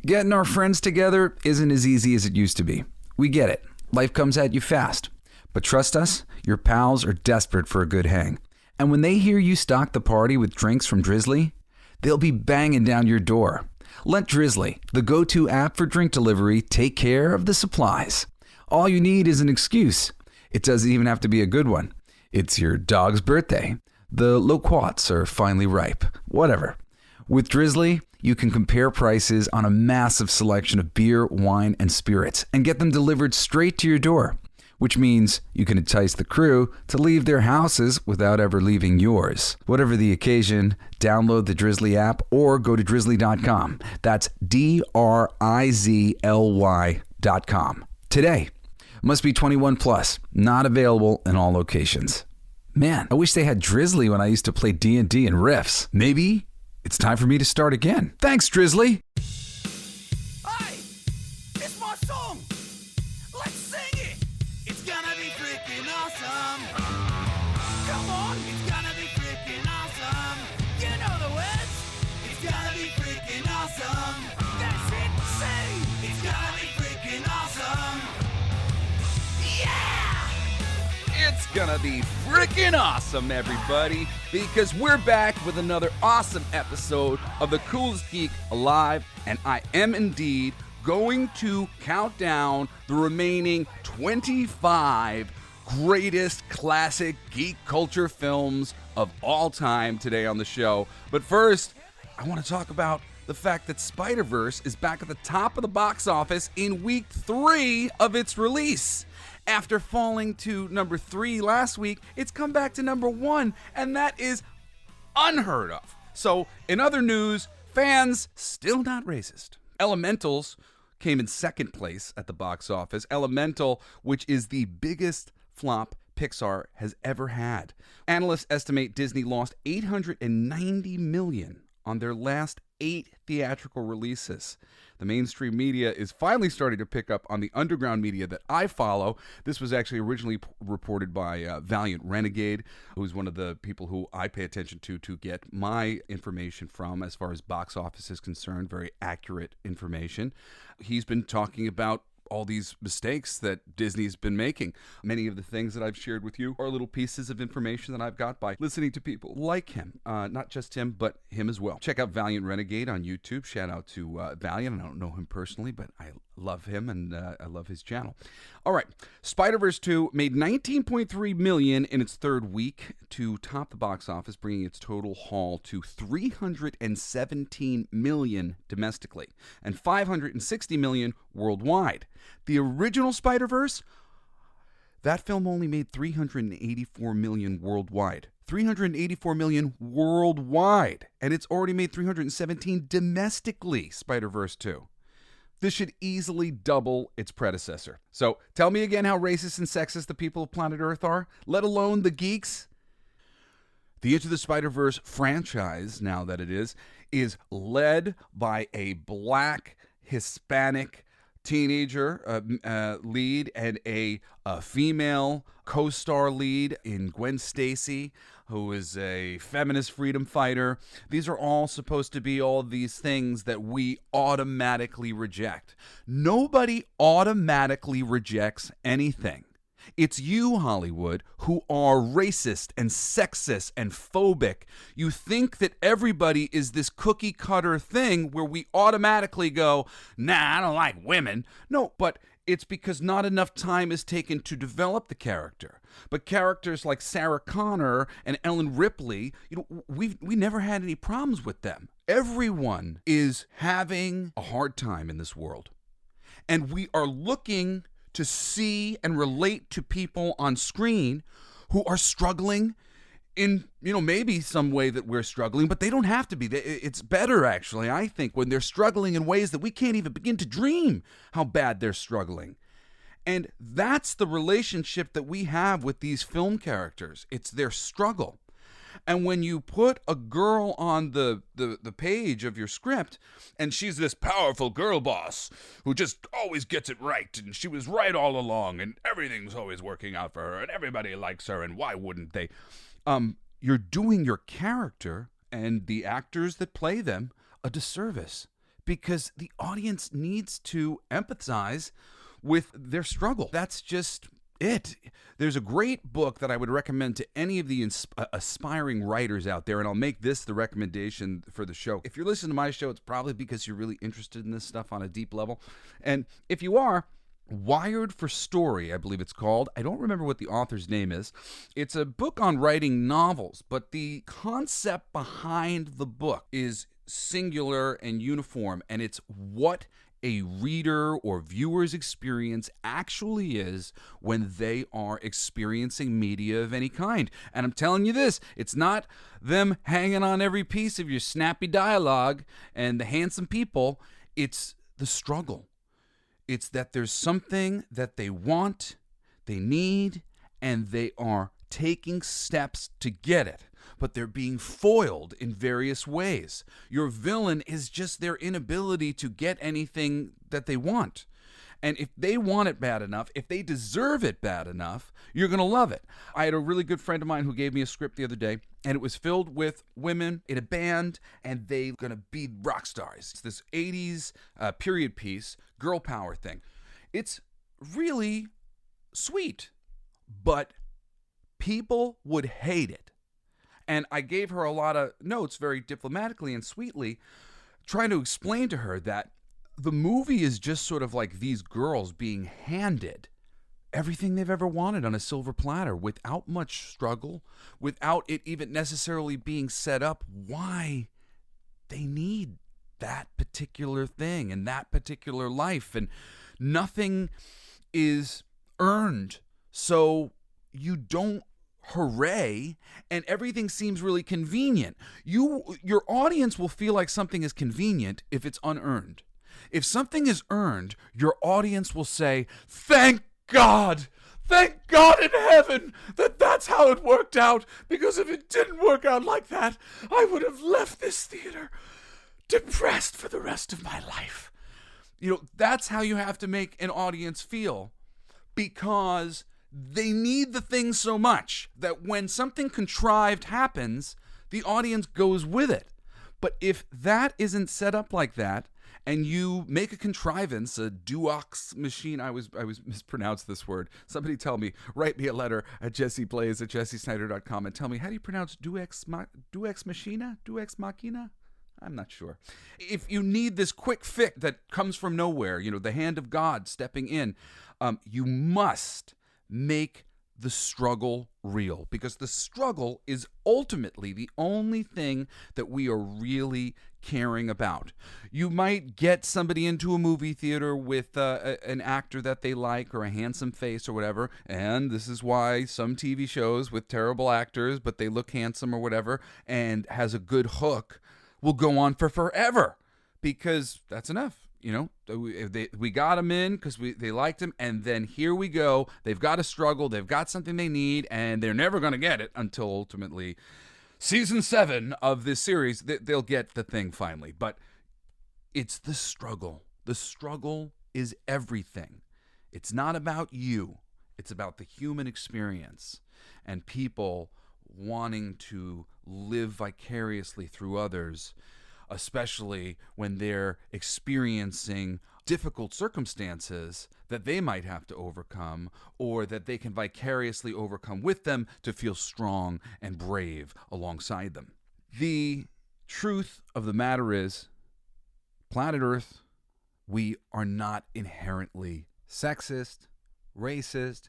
Getting our friends together isn't as easy as it used to be. We get it. Life comes at you fast. But trust us, your pals are desperate for a good hang. And when they hear you stock the party with drinks from Drizzly, they'll be banging down your door. Let Drizzly, the go-to app for drink delivery, take care of the supplies. All you need is an excuse. It doesn't even have to be a good one. It's your dog's birthday. The loquats are finally ripe. Whatever. With Drizzly, you can compare prices on a massive selection of beer, wine, and spirits and get them delivered straight to your door, which means you can entice the crew to leave their houses without ever leaving yours. Whatever the occasion, download the Drizzly app or go to drizzly.com. That's DRIZLY.com. Today. Must be 21 plus. Not available in all locations. Man, I wish they had Drizzly when I used to play D&D and Riffs. Maybe it's time for me to start again. Thanks, Drizzly. Hey, it's my song. Let's sing it. It's gonna be freaking awesome. Come on, it's gonna be freaking awesome. You know the words. It's gonna be freaking awesome. That's it. Say, it's gonna be freaking awesome. Yeah! It's gonna be freaking awesome, everybody, because we're back with another awesome episode of the Coolest Geek Alive, and I am indeed going to count down the remaining 25 greatest classic geek culture films of all time today on the show. But first, I want to talk about the fact that Spider-Verse is back at the top of the box office in week 3 of its release. After falling to number 3 last week, it's come back to number 1, and that is unheard of. So, in other news, fans still not racist. Elementals came in second place at the box office. Elemental, which is the biggest flop Pixar has ever had. Analysts estimate Disney lost $890 million on their last 8 theatrical releases. The mainstream media is finally starting to pick up on the underground media that I follow. This was actually originally reported by Valiant Renegade, who's one of the people who I pay attention to get my information from as far as box office is concerned. Very accurate information. He's been talking about all these mistakes that Disney's been making. Many of the things that I've shared with you are little pieces of information that I've got by listening to people like him. Not just him, but him as well. Check out Valiant Renegade on YouTube. Shout out to Valiant. I don't know him personally, but I love him and I love his channel. All right. Spider-Verse 2 made $19.3 million in its third week to top the box office, bringing its total haul to $317 million domestically and $560 million worldwide. The original Spider-Verse, that film only made $384 million worldwide. $384 million worldwide. And it's already made $317 domestically, Spider-Verse 2. This should easily double its predecessor. So tell me again how racist and sexist the people of planet Earth are, let alone the geeks. The Into the Spider-Verse franchise, now that it is led by a black Hispanic teenager lead and a female co-star lead in Gwen Stacy, who is a feminist freedom fighter. These are all supposed to be all these things that we automatically reject. Nobody automatically rejects anything. It's you, Hollywood, who are racist and sexist and phobic. You think that everybody is this cookie cutter thing where we automatically go, nah, I don't like women. No, but it's because not enough time is taken to develop the character. But characters like Sarah Connor and Ellen Ripley, we never had any problems with them. Everyone is having a hard time in this world. And we are looking to see and relate to people on screen who are struggling in, maybe some way that we're struggling, but they don't have to be. It's better, actually, I think, when they're struggling in ways that we can't even begin to dream how bad they're struggling. And that's the relationship that we have with these film characters. It's their struggle. And when you put a girl on the page of your script, and she's this powerful girl boss who just always gets it right, and she was right all along, and everything's always working out for her, and everybody likes her, and why wouldn't they? You're doing your character and the actors that play them a disservice, because the audience needs to empathize with their struggle. That's just it. There's a great book that I would recommend to any of the aspiring writers out there, and I'll make this the recommendation for the show. If you're listening to my show, it's probably because you're really interested in this stuff on a deep level. And if you are, Wired for Story, I believe it's called. I don't remember what the author's name is. It's a book on writing novels, but the concept behind the book is singular and uniform, and it's what a reader or viewer's experience actually is when they are experiencing media of any kind. And I'm telling you this, it's not them hanging on every piece of your snappy dialogue and the handsome people. It's the struggle. It's that there's something that they want, they need, and they are taking steps to get it, but they're being foiled in various ways. Your villain is just their inability to get anything that they want. And if they want it bad enough, if they deserve it bad enough, you're going to love it. I had a really good friend of mine who gave me a script the other day, and it was filled with women in a band, and they're going to be rock stars. It's this 80s period piece, girl power thing. It's really sweet, but people would hate it. And I gave her a lot of notes very diplomatically and sweetly, trying to explain to her that the movie is just sort of like these girls being handed everything they've ever wanted on a silver platter without much struggle, without it even necessarily being set up why they need that particular thing and that particular life. And nothing is earned, so you don't hooray, and everything seems really convenient. Your audience will feel like something is convenient if it's unearned. If something is earned, your audience will say, thank God in heaven that that's how it worked out, because if it didn't work out like that, I would have left this theater depressed for the rest of my life. That's how you have to make an audience feel, because they need the thing so much that when something contrived happens, the audience goes with it. But if that isn't set up like that, and you make a contrivance, a duox machine, I was mispronounced this word. Somebody tell me, write me a letter at jesseblaze@jessesnider.com and tell me, how do you pronounce duex machina? Duex machina? I'm not sure. If you need this quick fix that comes from nowhere, the hand of God stepping in, you must make the struggle real, because the struggle is ultimately the only thing that we are really caring about. You might get somebody into a movie theater with an actor that they like, or a handsome face or whatever, and this is why some TV shows with terrible actors but they look handsome or whatever and has a good hook will go on for forever, because that's enough. We got them in because they liked him, and then here we go. They've got a struggle. They've got something they need, and they're never going to get it until ultimately season 7 of this series. They'll get the thing finally. But it's the struggle. The struggle is everything. It's not about you. It's about the human experience and people wanting to live vicariously through others, especially when they're experiencing difficult circumstances that they might have to overcome, or that they can vicariously overcome with them to feel strong and brave alongside them. The truth of the matter is, planet Earth, we are not inherently sexist, racist,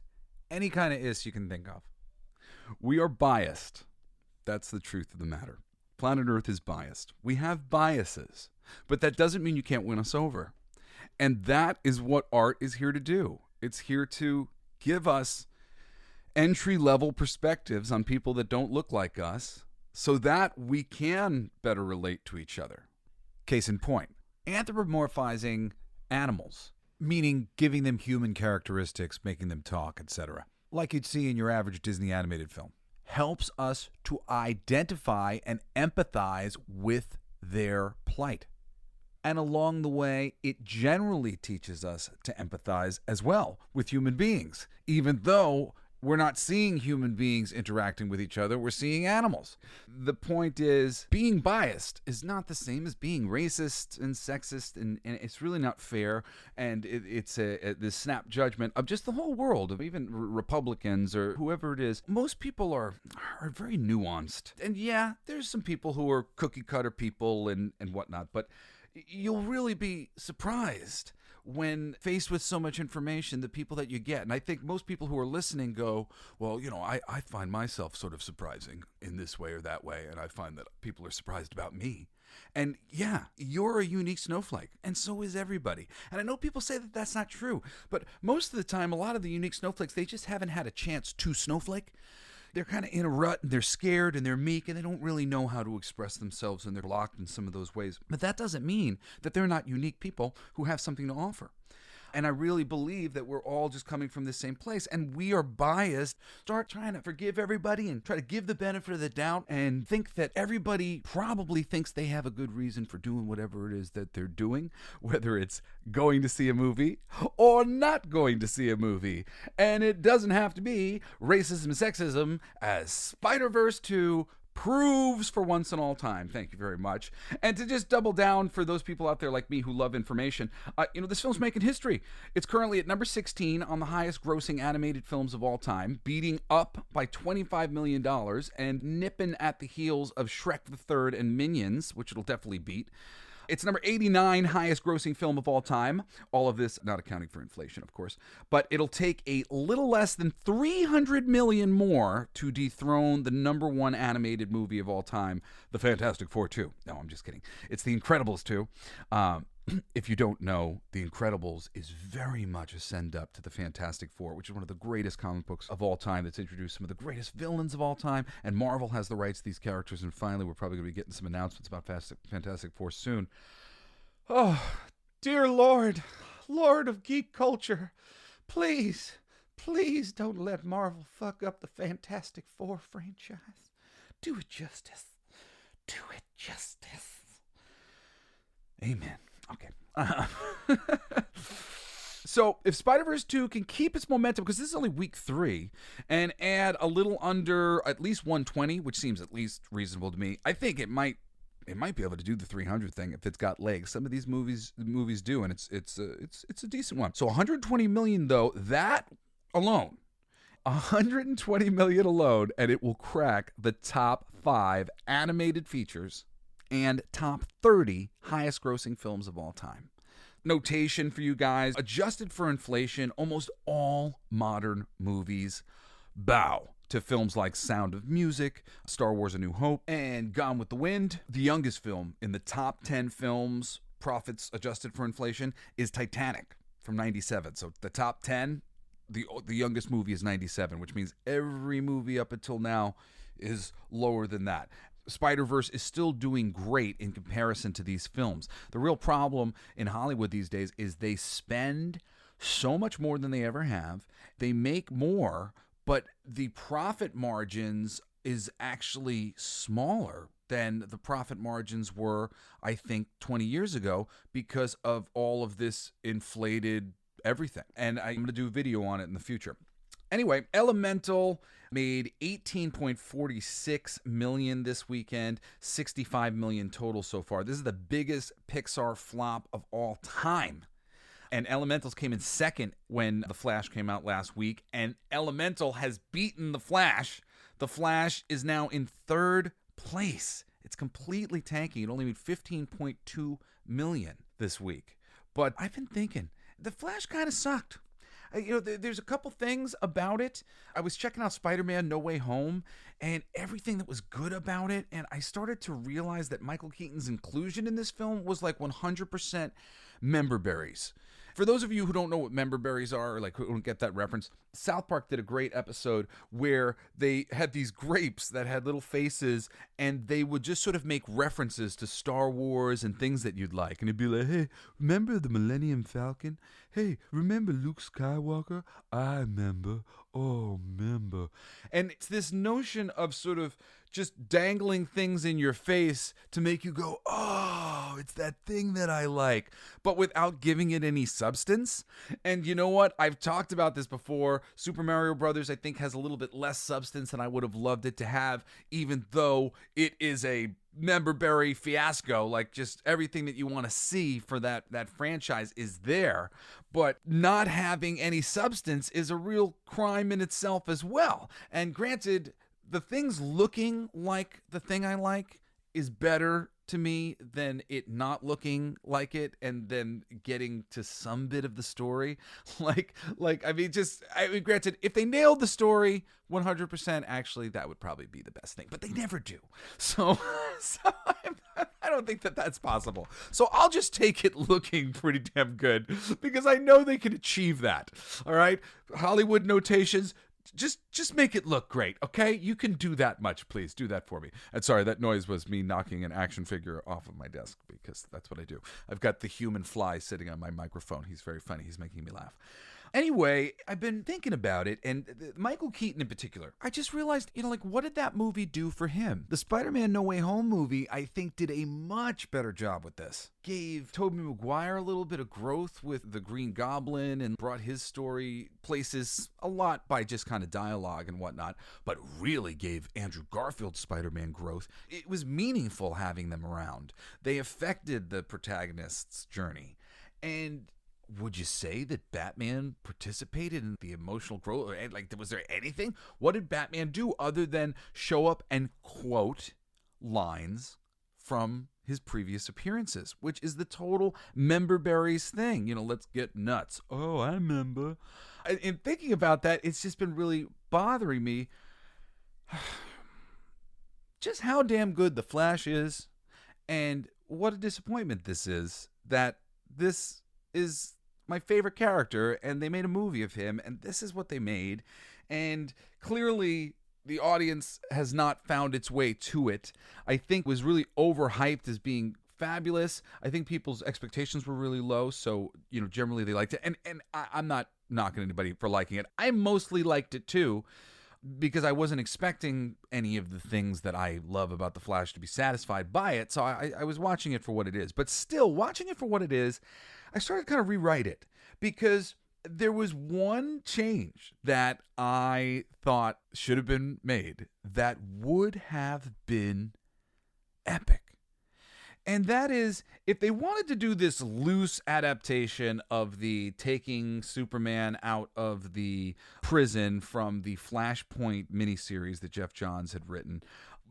any kind of is you can think of. We are biased. That's the truth of the matter. Planet Earth is biased. We have biases, but that doesn't mean you can't win us over. And that is what art is here to do. It's here to give us entry-level perspectives on people that don't look like us, so that we can better relate to each other. Case in point, anthropomorphizing animals, meaning giving them human characteristics, making them talk, etc., like you'd see in your average Disney animated film, helps us to identify and empathize with their plight. And along the way, it generally teaches us to empathize as well with human beings, even though we're not seeing human beings interacting with each other. We're seeing animals. The point is, being biased is not the same as being racist and sexist, and it's really not fair. And it's this snap judgment of just the whole world, of even Republicans or whoever it is. Most people are very nuanced. And yeah, there's some people who are cookie cutter people and whatnot, but you'll really be surprised when faced with so much information, the people that you get. And I think most people who are listening go, well, I find myself sort of surprising in this way or that way, and I find that people are surprised about me. And yeah, you're a unique snowflake, and so is everybody. And I know people say that that's not true, but most of the time, a lot of the unique snowflakes, they just haven't had a chance to snowflake. They're kind of in a rut, and they're scared, and they're meek, and they don't really know how to express themselves, and they're locked in some of those ways. But that doesn't mean that they're not unique people who have something to offer. And I really believe that we're all just coming from the same place, and we are biased. Start trying to forgive everybody and try to give the benefit of the doubt and think that everybody probably thinks they have a good reason for doing whatever it is that they're doing, whether it's going to see a movie or not going to see a movie. And it doesn't have to be racism and sexism, as Spider-Verse 2 proves for once and all time. Thank you very much. And to just double down for those people out there like me who love information, this film's making history. It's currently at number 16 on the highest grossing animated films of all time, beating up by $25 million and nipping at the heels of Shrek the Third and Minions, which it'll definitely beat. It's number 89 highest grossing film of all time. All of this not accounting for inflation, of course. But it'll take a little less than $300 million more to dethrone the number one animated movie of all time, The Fantastic Four 2. No, I'm just kidding. It's The Incredibles 2. If you don't know, The Incredibles is very much a send-up to The Fantastic Four, which is one of the greatest comic books of all time that's introduced some of the greatest villains of all time, and Marvel has the rights to these characters, and finally we're probably going to be getting some announcements about Fantastic Four soon. Oh, dear Lord, Lord of Geek Culture, please don't let Marvel fuck up the Fantastic Four franchise. Do it justice. Do it justice. Amen. Okay. So if Spider-Verse 2 can keep its momentum, because this is only week 3, and add a little under at least 120, which seems at least reasonable to me, I think it might be able to do the 300 thing if it's got legs. Some of these movies do, and it's a decent one. So 120 million though, that alone, 120 million alone, and it will crack the top 5 animated features and top 30 highest grossing films of all time. Notation for you guys, adjusted for inflation, almost all modern movies bow to films like Sound of Music, Star Wars A New Hope, and Gone with the Wind. The youngest film in the top 10 films, profits adjusted for inflation, is Titanic from 97. So the top 10, the youngest movie is 97, which means every movie up until now is lower than that. Spider-Verse is still doing great in comparison to these films. The real problem in Hollywood these days is they spend so much more than they ever have. They make more, but the profit margins is actually smaller than the profit margins were, I think, 20 years ago because of all of this inflated everything. And I'm going to do a video on it in the future. Anyway, Elemental made $18.46 million this weekend, $65 million total so far. This is the biggest Pixar flop of all time. And Elementals came in second when The Flash came out last week, and Elemental has beaten The Flash. The Flash is now in third place. It's completely tanking. It only made $15.2 million this week. But I've been thinking, The Flash kind of sucked. There's a couple things about it. I was checking out Spider-Man No Way Home and everything that was good about it, and I started to realize that Michael Keaton's inclusion in this film was like 100% member berries. For those of you who don't know what member berries are, or like who don't get that reference, South Park did a great episode where they had these grapes that had little faces, and they would just sort of make references to Star Wars and things that you'd like. And it'd be like, hey, remember the Millennium Falcon? Hey, remember Luke Skywalker? I remember. Oh, member. And it's this notion of sort of just dangling things in your face to make you go, oh, it's that thing that I like, but without giving it any substance. And you know what? I've talked about this before. Super Mario Brothers, I think, has a little bit less substance than I would have loved it to have, even though it is a memberberry fiasco. Like, just everything that you want to see for that franchise is there, but not having any substance is a real crime in itself as well. And granted, the things looking like the thing I like is better to me than it not looking like it, and then getting to some bit of the story. Granted, if they nailed the story 100%, actually, that would probably be the best thing, but they never do. So I don't think that that's possible. So I'll just take it looking pretty damn good, because I know they can achieve that. All right, Hollywood notations. Just make it look great, okay? You can do that much, please. Do that for me. And sorry, that noise was me knocking an action figure off of my desk, because that's what I do. I've got the human fly sitting on my microphone. He's very funny. He's making me laugh. Anyway, I've been thinking about it, and Michael Keaton in particular, I just realized, what did that movie do for him? The Spider-Man No Way Home movie, I think, did a much better job with this. Gave Tobey Maguire a little bit of growth with the Green Goblin, and brought his story places a lot by just kind of dialogue and whatnot, but really gave Andrew Garfield's Spider-Man growth. It was meaningful having them around. They affected the protagonist's journey. And would you say that Batman participated in the emotional growth? Was there anything? What did Batman do other than show up and quote lines from his previous appearances, which is the total memberberries thing? Let's get nuts. Oh, I remember. In thinking about that, it's just been really bothering me just how damn good The Flash is, and what a disappointment this is, that this is my favorite character, and they made a movie of him, and this is what they made. And clearly the audience has not found its way to it. I think it was really overhyped as being fabulous. I think people's expectations were really low, so generally they liked it. And I'm not knocking anybody for liking it. I mostly liked it too, because I wasn't expecting any of the things that I love about The Flash to be satisfied by it. So I was watching it for what it is. But still, watching it for what it is, I started to kind of rewrite it, because there was one change that I thought should have been made that would have been epic. And that is, if they wanted to do this loose adaptation of the taking Superman out of the prison from the Flashpoint miniseries that Jeff Johns had written,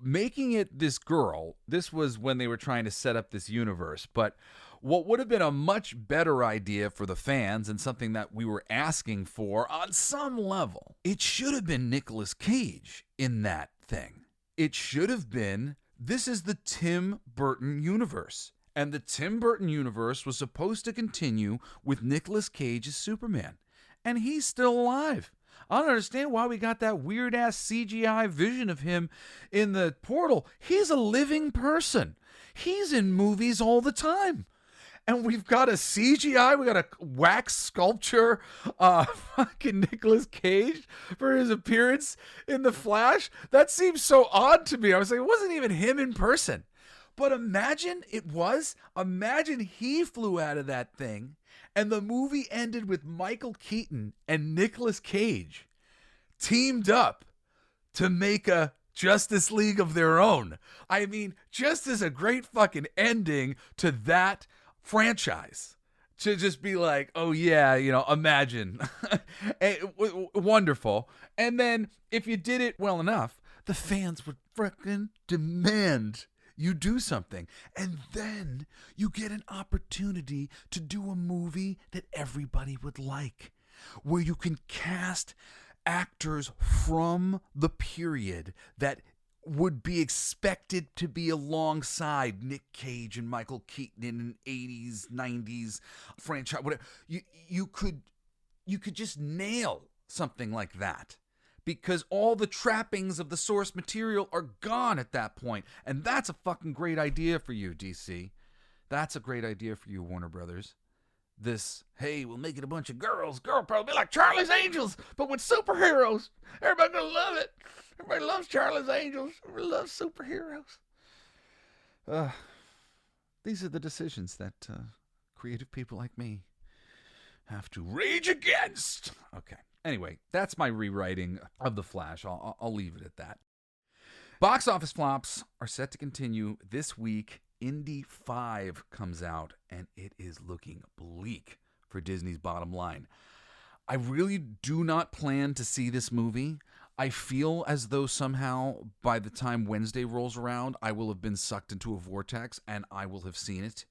making it this girl, this was when they were trying to set up this universe. But what would have been a much better idea for the fans, and something that we were asking for on some level, it should have been Nicolas Cage in that thing. It should have been, this is the Tim Burton universe. And the Tim Burton universe was supposed to continue with Nicolas Cage as Superman. And he's still alive. I don't understand why we got that weird-ass CGI vision of him in the portal. He's a living person. He's in movies all the time. And we've got a CGI, we got a wax sculpture, fucking Nicolas Cage for his appearance in The Flash. That seems so odd to me. I was like, it wasn't even him in person. But imagine it was. Imagine he flew out of that thing, and the movie ended with Michael Keaton and Nicolas Cage teamed up to make a Justice League of their own. I mean, just as a great fucking ending to that franchise, to just be like, oh yeah, imagine. Wonderful. And then if you did it well enough, the fans would frickin' demand you do something. And then you get an opportunity to do a movie that everybody would like, where you can cast actors from the period that would be expected to be alongside Nick Cage and Michael Keaton in an 80s, 90s franchise. Whatever. You could just nail something like that, because all the trappings of the source material are gone at that point. And that's a fucking great idea for you, DC. That's a great idea for you, Warner Brothers. this, hey, we'll make it a bunch of girls. Girl probably be like Charlie's Angels, but with superheroes. Everybody gonna love it. Everybody loves Charlie's Angels. Everybody loves superheroes. These are the decisions that creative people like me have to rage against. Okay. Anyway, that's my rewriting of The Flash. I'll leave it at that. Box office flops are set to continue this week. Indy 5 comes out, and it is looking bleak for Disney's bottom line. I really do not plan to see this movie. I feel as though somehow by the time Wednesday rolls around, I will have been sucked into a vortex and I will have seen it.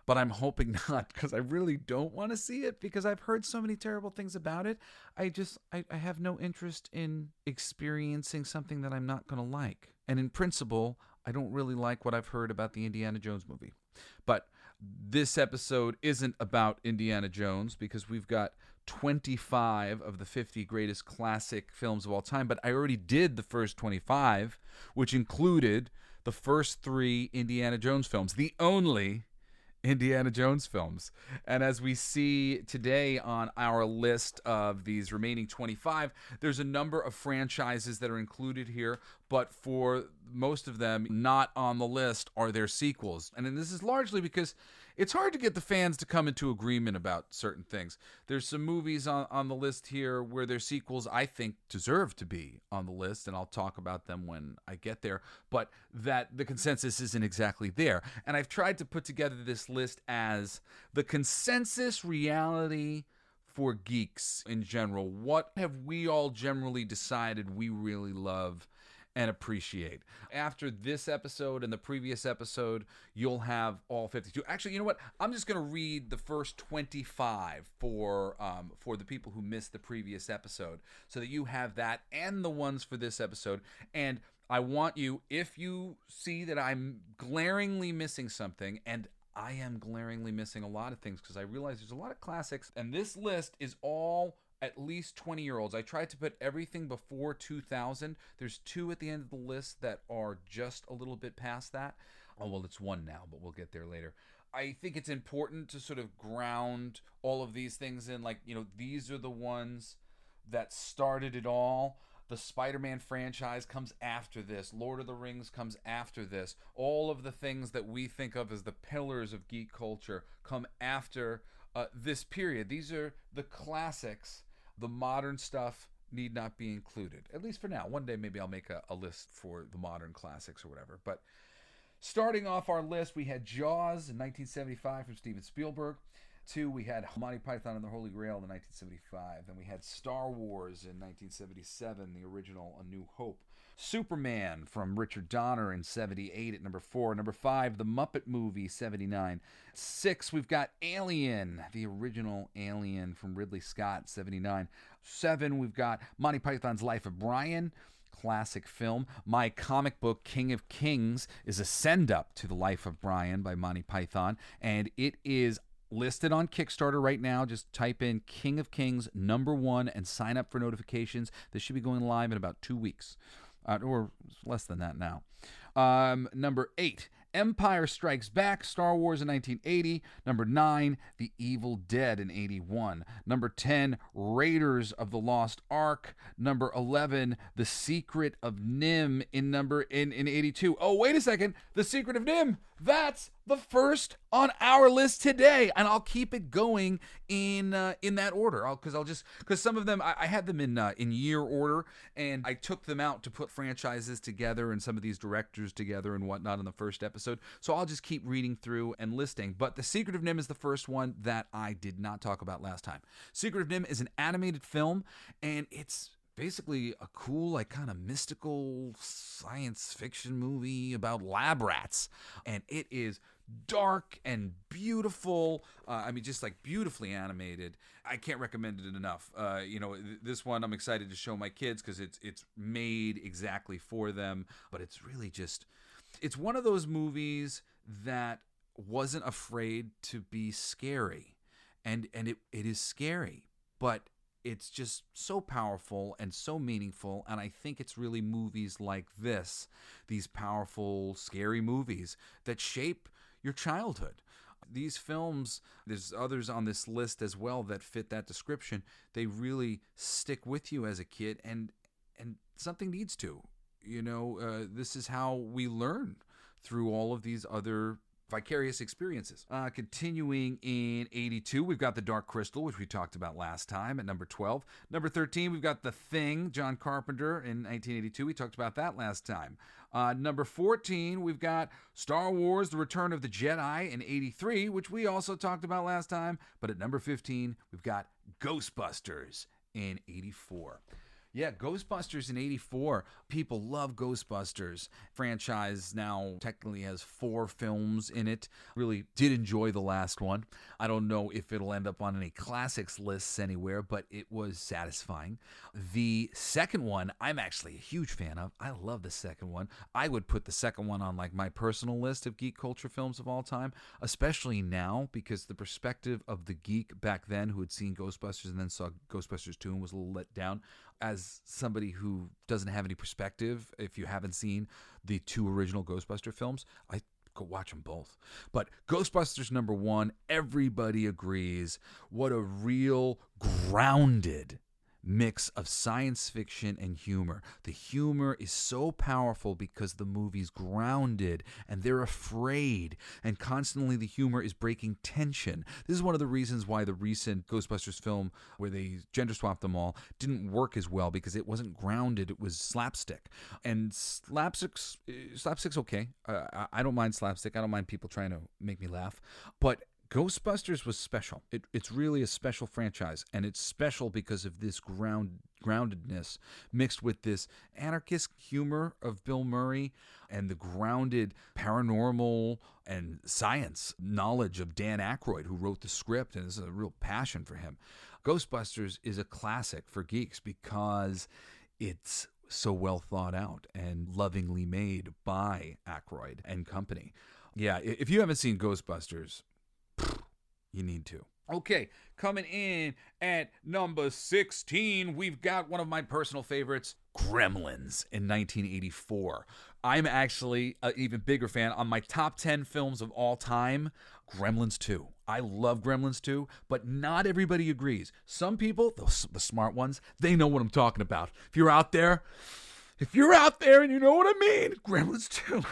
But I'm hoping not, because I really don't want to see it because I've heard so many terrible things about it. I have no interest in experiencing something that I'm not going to like. And in principle, I don't really like what I've heard about the Indiana Jones movie. But this episode isn't about Indiana Jones because we've got 25 of the 50 greatest classic films of all time. But I already did the first 25, which included the first 3 Indiana Jones films, the only Indiana Jones films. And as we see today on our list of these remaining 25, there's a number of franchises that are included here, but for most of them not on the list are their sequels. And this is largely because it's hard to get the fans to come into agreement about certain things. There's some movies on the list here where their sequels I think deserve to be on the list, and I'll talk about them when I get there, but that the consensus isn't exactly there. And I've tried to put together this list as the consensus reality for geeks in general. What have we all generally decided we really love and appreciate? After this episode and the previous episode, you'll have all 52. Actually, you know what? I'm just going to read the first 25 for the people who missed the previous episode so that you have that and the ones for this episode. And I want you, if you see that I'm glaringly missing something, and I am glaringly missing a lot of things because I realize there's a lot of classics, and this list is all at least 20-year-olds. I tried to put everything before 2000. There's 2 at the end of the list that are just a little bit past that. Oh, well, it's 1 now, but we'll get there later. I think it's important to sort of ground all of these things in, like, these are the ones that started it all. The Spider-Man franchise comes after this. Lord of the Rings comes after this. All of the things that we think of as the pillars of geek culture come after this period. These are the classics. The modern stuff need not be included, at least for now. One day maybe I'll make a list for the modern classics or whatever. But starting off our list, we had Jaws in 1975 from Steven Spielberg. 2, we had Monty Python and the Holy Grail in 1975. Then we had Star Wars in 1977, the original A New Hope. Superman from Richard Donner in 78 at number 4. Number 5, The Muppet Movie, 79. 6, we've got Alien, the original Alien from Ridley Scott, 79. 7, we've got Monty Python's Life of Brian, classic film. My comic book, King of Kings, is a send-up to The Life of Brian by Monty Python, and it is listed on Kickstarter right now. Just type in King of Kings #1 and sign up for notifications. This should be going live in about 2 weeks. Or less than that now. Number 8, Empire Strikes Back, Star Wars in 1980. Number 9, The Evil Dead in 81. Number 10, Raiders of the Lost Ark. Number 11, The Secret of NIMH in 82. Oh, wait a second. The Secret of NIMH. That's the first on our list today, and I'll keep it going in that order. Because some of them I had them in year order, and I took them out to put franchises together and some of these directors together and whatnot in the first episode. So I'll just keep reading through and listing. But The Secret of NIMH is the first one that I did not talk about last time. Secret of NIMH is an animated film, and it's basically a cool, like, kind of mystical science fiction movie about lab rats. And it is dark and beautiful. Just like beautifully animated. I can't recommend it enough. This one I'm excited to show my kids because it's made exactly for them. But it's really it's one of those movies that wasn't afraid to be scary. And it is scary, but it's just so powerful and so meaningful, and I think it's really movies like this, these powerful, scary movies, that shape your childhood. These films, there's others on this list as well that fit that description. They really stick with you as a kid, and something needs to. This is how we learn through all of these other vicarious experiences. Continuing in 82, we've got The Dark Crystal, which we talked about last time at number 12. Number 13, we've got The Thing, John Carpenter in 1982. We talked about that last time. Number 14, we've got Star Wars, The Return of the Jedi in 83, which we also talked about last time. But at number 15, we've got Ghostbusters in 84. Yeah, Ghostbusters in 84. People love Ghostbusters. Franchise now technically has 4 films in it. Really did enjoy the last one. I don't know if it'll end up on any classics lists anywhere, but it was satisfying. The second one, I'm actually a huge fan of. I love the second one. I would put the second one on like my personal list of geek culture films of all time, especially now because the perspective of the geek back then who had seen Ghostbusters and then saw Ghostbusters 2 and was a little let down. As somebody who doesn't have any perspective, if you haven't seen the 2 original Ghostbuster films, I go watch them both. But Ghostbusters number 1, everybody agrees, what a real grounded mix of science fiction and humor. The humor is so powerful because the movie's grounded and they're afraid, and constantly the humor is breaking tension. This is one of the reasons why the recent Ghostbusters film where they gender swapped them all didn't work as well, because it wasn't grounded, it was slapstick. And slapstick's okay. I don't mind slapstick. I don't mind people trying to make me laugh. But Ghostbusters was special. It's really a special franchise, and it's special because of this groundedness mixed with this anarchist humor of Bill Murray and the grounded paranormal and science knowledge of Dan Aykroyd, who wrote the script, and this is a real passion for him. Ghostbusters is a classic for geeks because it's so well thought out and lovingly made by Aykroyd and company. Yeah, if you haven't seen Ghostbusters, you need to. Okay, coming in at number 16, we've got one of my personal favorites, Gremlins in 1984. I'm actually an even bigger fan. On my top 10 films of all time, Gremlins 2. I love Gremlins 2, but not everybody agrees. Some people, the smart ones, they know what I'm talking about. If you're out there and you know what I mean, Gremlins 2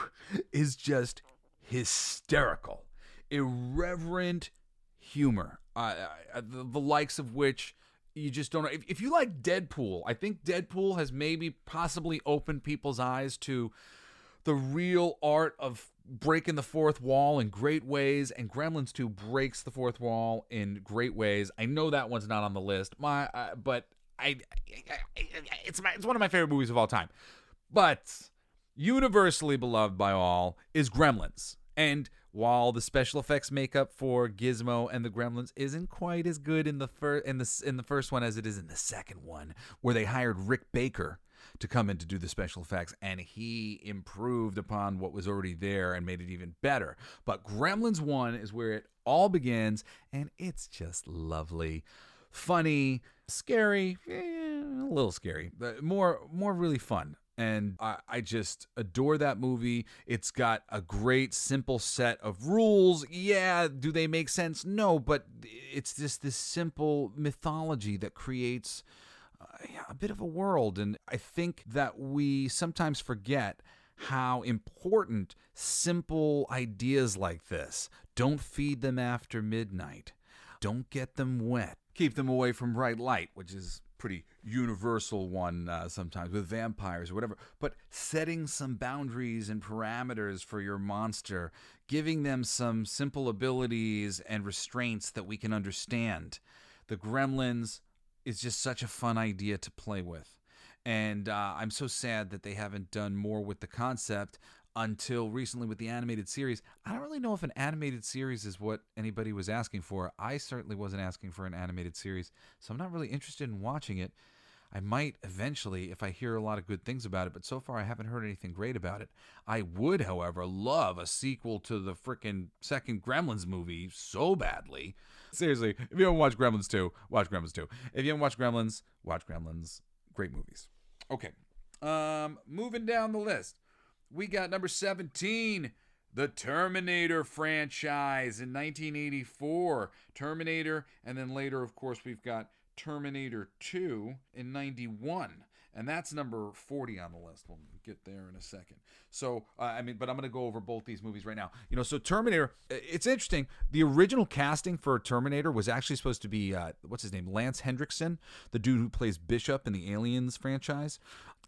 is just hysterical. Irreverent humor, the likes of which you just don't know. If you like Deadpool, I think Deadpool has maybe possibly opened people's eyes to the real art of breaking the fourth wall in great ways, and Gremlins 2 breaks the fourth wall in great ways. I know that one's not on the list, but it's one of my favorite movies of all time. But universally beloved by all is Gremlins. And while the special effects makeup for Gizmo and the Gremlins isn't quite as good in the first one as it is in the second one, where they hired Rick Baker to come in to do the special effects, and he improved upon what was already there and made it even better. But Gremlins 1 is where it all begins, and it's just lovely, funny, scary, a little scary, but more really fun. And I just adore that movie. It's got a great, simple set of rules. Yeah, do they make sense? No, but it's just this simple mythology that creates a bit of a world. And I think that we sometimes forget how important simple ideas like this. Don't feed them after midnight. Don't get them wet. Keep them away from bright light, which is pretty universal one sometimes with vampires or whatever, but setting some boundaries and parameters for your monster, giving them some simple abilities and restraints that we can understand. The Gremlins is just such a fun idea to play with, and I'm so sad that they haven't done more with the concept until recently with the animated series. I don't really know if an animated series is what anybody was asking for. I certainly wasn't asking for an animated series, so I'm not really interested in watching it. I might eventually if I hear a lot of good things about it, but so far I haven't heard anything great about it. I would, however, love a sequel to the frickin' second Gremlins movie so badly. Seriously, if you haven't watched Gremlins 2, watch Gremlins 2. If you haven't watched Gremlins, watch Gremlins. Great movies. Okay, moving down the list. We got number 17, the Terminator franchise in 1984. Terminator, and then later, of course, we've got Terminator 2 in 91. And that's number 40 on the list. We'll get there in a second. So, but I'm going to go over both these movies right now. So Terminator, it's interesting. The original casting for Terminator was actually supposed to be, what's his name? Lance Hendrickson, the dude who plays Bishop in the Aliens franchise.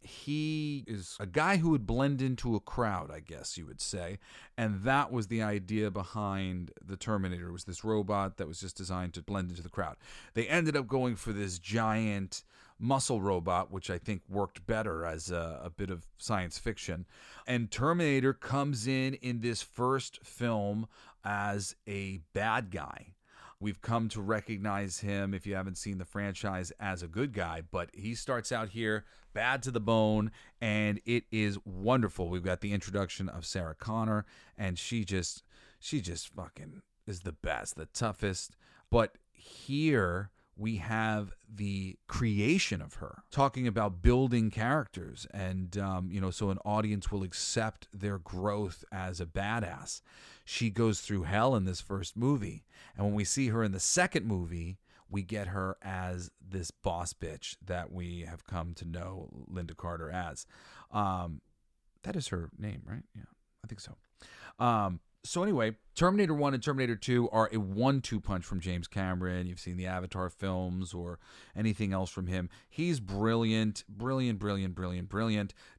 He is a guy who would blend into a crowd, I guess you would say. And that was the idea behind the Terminator. It was this robot that was just designed to blend into the crowd. They ended up going for this giant muscle robot, which I think worked better as a bit of science fiction. And Terminator comes in this first film as a bad guy. We've come to recognize him, if you haven't seen the franchise, as a good guy, but he starts out here bad to the bone, and it is wonderful. We've got the introduction of Sarah Connor, and she just fucking is the best, the toughest. But here we have the creation of her, talking about building characters, and so an audience will accept their growth as a badass. She goes through hell in this first movie, and when we see her in the second movie, we get her as this boss bitch that we have come to know Linda Carter as. That is her name, right? Yeah, I think so. So anyway, Terminator 1 and Terminator 2 are a 1-2 punch from James Cameron. You've seen the Avatar films or anything else from him. He's brilliant.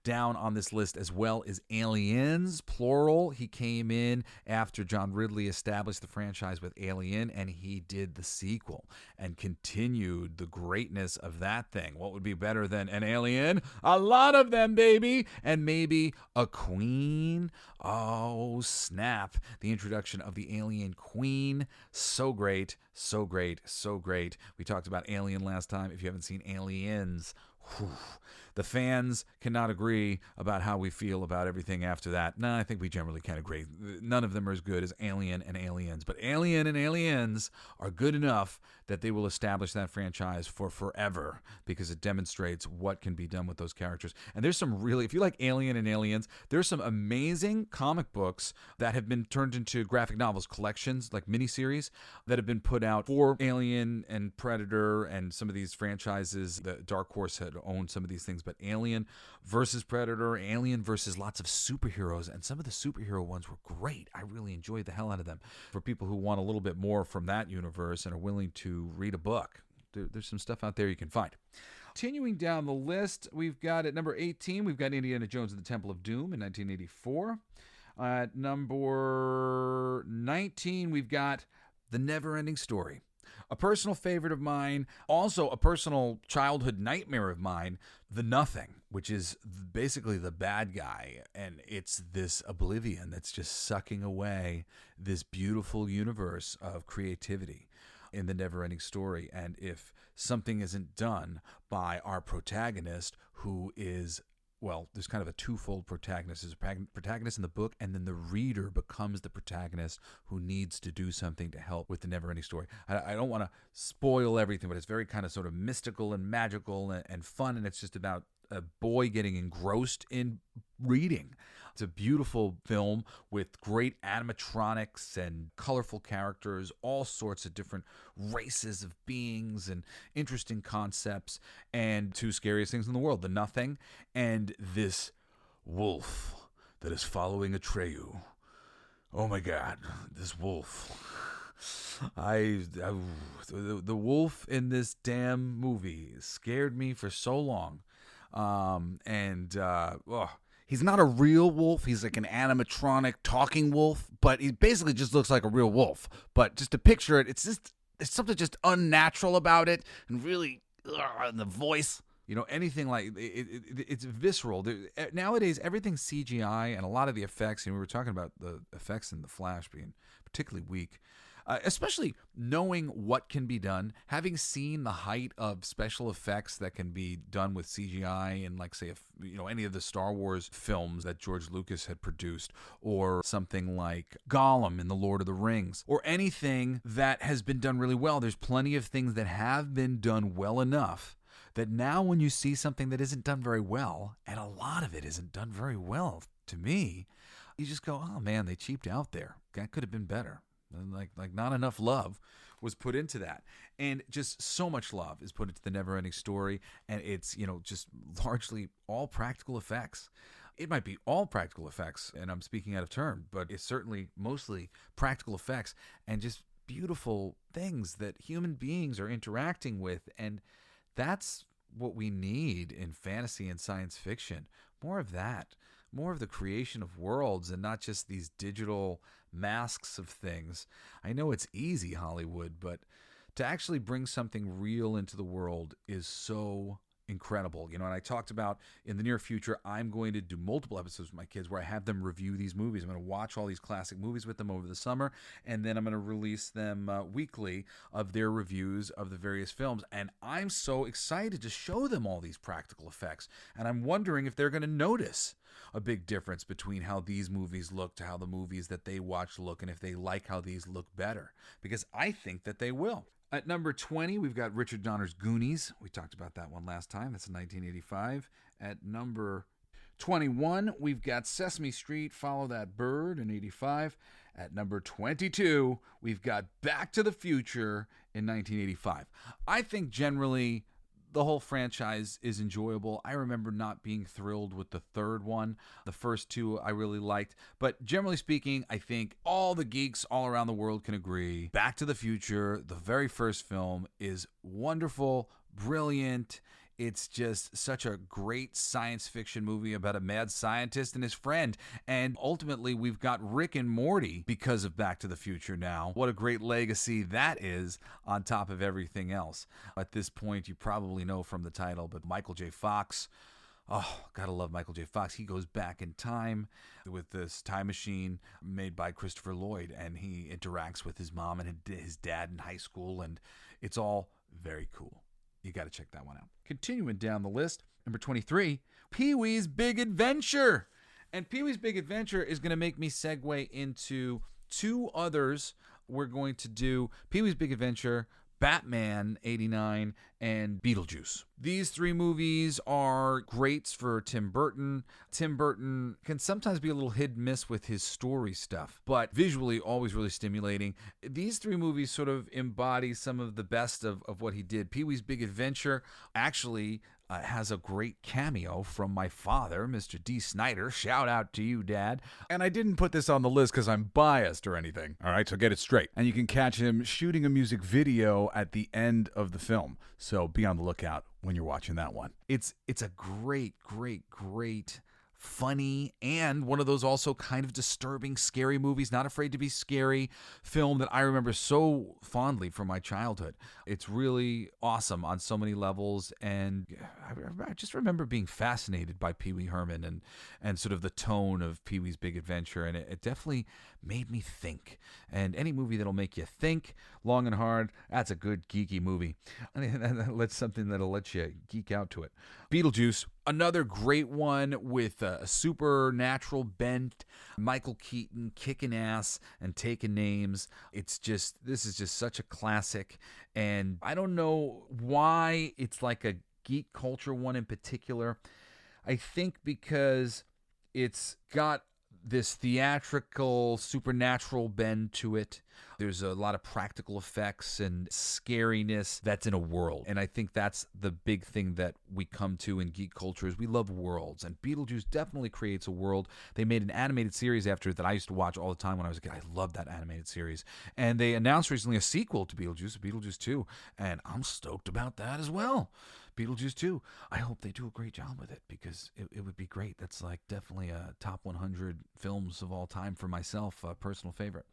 Down on this list as well as Aliens, plural. He came in after John Ridley established the franchise with Alien, and he did the sequel and continued the greatness of that thing. What would be better than an alien? A lot of them, baby. And maybe a queen. Oh, snap. The introduction of the Alien Queen. So great. We talked about Alien last time. If you haven't seen Aliens, the fans cannot agree about how we feel about everything after that. No, I think we generally can agree. None of them are as good as Alien and Aliens, but Alien and Aliens are good enough that they will establish that franchise for forever because it demonstrates what can be done with those characters. And there's some really, if you like Alien and Aliens, there's some amazing comic books that have been turned into graphic novels collections, like miniseries, that have been put out for Alien and Predator and some of these franchises. The Dark Horse had owned some of these things, but Alien versus Predator, Alien versus lots of superheroes, and some of the superhero ones were great. I really enjoyed the hell out of them. For people who want a little bit more from that universe and are willing to read a book, there's some stuff out there you can find. Continuing down the list, we've got at number 18, we've got Indiana Jones and the Temple of Doom in 1984. At number 19, we've got The Never-Ending Story. A personal favorite of mine, also a personal childhood nightmare of mine, The Nothing, which is basically the bad guy. And it's this oblivion that's just sucking away this beautiful universe of creativity in The Never-Ending Story. And if something isn't done by our protagonist, who is, well, there's kind of a twofold protagonist. There's a protagonist in the book, and then the reader becomes the protagonist who needs to do something to help with the never-ending story. I don't want to spoil everything, but it's very kind of sort of mystical and magical and fun, and it's just about a boy getting engrossed in reading. It's a beautiful film with great animatronics and colorful characters, all sorts of different races of beings and interesting concepts, and two scariest things in the world, The Nothing and this wolf that is following Atreyu. Oh my God, this wolf. The wolf in this damn movie scared me for so long. He's not a real wolf. He's like an animatronic talking wolf, but he basically just looks like a real wolf. But just to picture it, there's something just unnatural about it, and really, and the voice, anything like it's visceral. Nowadays, everything's CGI, and a lot of the effects. And we were talking about the effects in The Flash being particularly weak. Especially knowing what can be done, having seen the height of special effects that can be done with CGI and, like, say, any of the Star Wars films that George Lucas had produced, or something like Gollum in The Lord of the Rings, or anything that has been done really well. There's plenty of things that have been done well enough that now when you see something that isn't done very well, and a lot of it isn't done very well to me, you just go, oh man, they cheaped out there. That could have been better. Like not enough love was put into that, and just so much love is put into the Neverending Story, and it's just largely all practical effects. It might be all practical effects, and I'm speaking out of turn, but it's certainly mostly practical effects and just beautiful things that human beings are interacting with, and that's what we need in fantasy and science fiction. More of that. More of the creation of worlds and not just these digital masks of things. I know it's easy, Hollywood, but to actually bring something real into the world is so incredible. And I talked about in the near future, I'm going to do multiple episodes with my kids where I have them review these movies. I'm going to watch all these classic movies with them over the summer, and then I'm going to release them weekly of their reviews of the various films. And I'm so excited to show them all these practical effects. And I'm wondering if they're going to notice a big difference between how these movies look to how the movies that they watch look, and if they like how these look better, because I think that they will. At number 20, we've got Richard Donner's Goonies. We talked about that one last time. That's 1985. At number 21, we've got Sesame Street, Follow That Bird in 85. At number 22, we've got Back to the Future in 1985. I think generally the whole franchise is enjoyable. I remember not being thrilled with the third one. The first two I really liked. But generally speaking, I think all the geeks all around the world can agree Back to the Future, the very first film, is wonderful, brilliant. It's just such a great science fiction movie about a mad scientist and his friend. And ultimately, we've got Rick and Morty because of Back to the Future now. What a great legacy that is on top of everything else. At this point, you probably know from the title, but Michael J. Fox. Oh, gotta love Michael J. Fox. He goes back in time with this time machine made by Christopher Lloyd, and he interacts with his mom and his dad in high school, and it's all very cool. You got to check that one out. Continuing down the list, number 23, Pee-wee's Big Adventure. And Pee-wee's Big Adventure is going to make me segue into two others. We're going to do Pee-wee's Big Adventure, Batman 89, and Beetlejuice. These three movies are greats for Tim Burton. Tim Burton can sometimes be a little hit and miss with his story stuff, but visually always really stimulating. These three movies sort of embody some of the best of what he did. Pee-wee's Big Adventure actually has a great cameo from my father, Mr. D. Snider. Shout out to you, Dad. And I didn't put this on the list because I'm biased or anything. All right, so get it straight. And you can catch him shooting a music video at the end of the film. So be on the lookout when you're watching that one. It's a great, funny, and one of those also kind of disturbing, scary movies, not afraid to be scary film that I remember so fondly from my childhood. It's really awesome on so many levels, and I just remember being fascinated by Pee Wee Herman and sort of the tone of Pee Wee's Big Adventure, and it definitely made me think. And any movie that'll make you think long and hard, that's a good geeky movie. That's something that'll let you geek out to it. Beetlejuice, another great one with a supernatural bent. Michael Keaton kicking ass and taking names. This is just such a classic. And I don't know why it's like a geek culture one in particular. I think because it's got this theatrical, supernatural bend to it. There's a lot of practical effects and scariness that's in a world. And I think that's the big thing that we come to in geek culture is we love worlds. And Beetlejuice definitely creates a world. They made an animated series after it that I used to watch all the time when I was a kid. I loved that animated series. And they announced recently a sequel to Beetlejuice 2. And I'm stoked about that as well. Beetlejuice 2. I hope they do a great job with it because it would be great. That's like definitely a top 100 films of all time for myself, a personal favorite.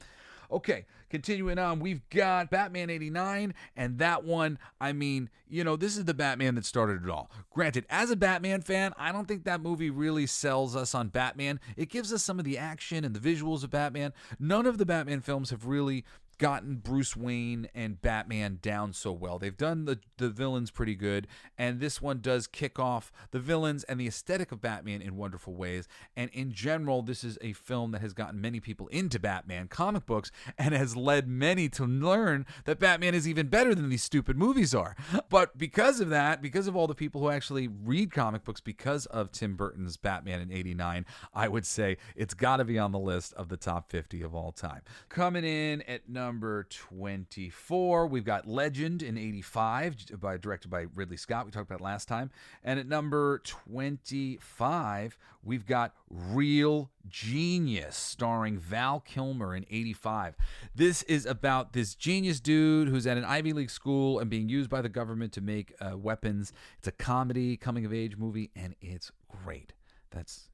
Okay, continuing on, we've got Batman 89, and that one, I mean, this is the Batman that started it all. Granted, as a Batman fan, I don't think that movie really sells us on Batman. It gives us some of the action and the visuals of Batman. None of the Batman films have really gotten Bruce Wayne and Batman down so well. They've done the villains pretty good, and this one does kick off the villains and the aesthetic of Batman in wonderful ways. And in general, this is a film that has gotten many people into Batman comic books and has led many to learn that Batman is even better than these stupid movies are. But because of that, because of all the people who actually read comic books because of Tim Burton's Batman in '89, I would say it's got to be on the list of the top 50 of all time. Coming in at number 24, we've got Legend in '85, directed by Ridley Scott. We talked about it last time. And at number 25, we've got Real Genius, starring Val Kilmer in '85. This is about this genius dude who's at an Ivy League school and being used by the government to make weapons. It's a comedy, coming-of-age movie, and it's great. That's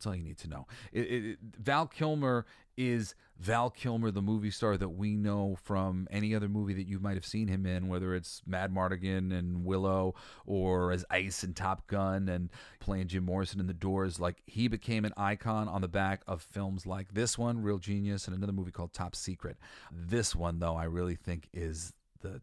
all you need to know. Val Kilmer is Val Kilmer, the movie star that we know from any other movie that you might have seen him in, whether it's Mad Mardigan and Willow or as Ice in Top Gun and playing Jim Morrison in The Doors. Like, he became an icon on the back of films like this one, Real Genius, and another movie called Top Secret. This one, though, I really think is the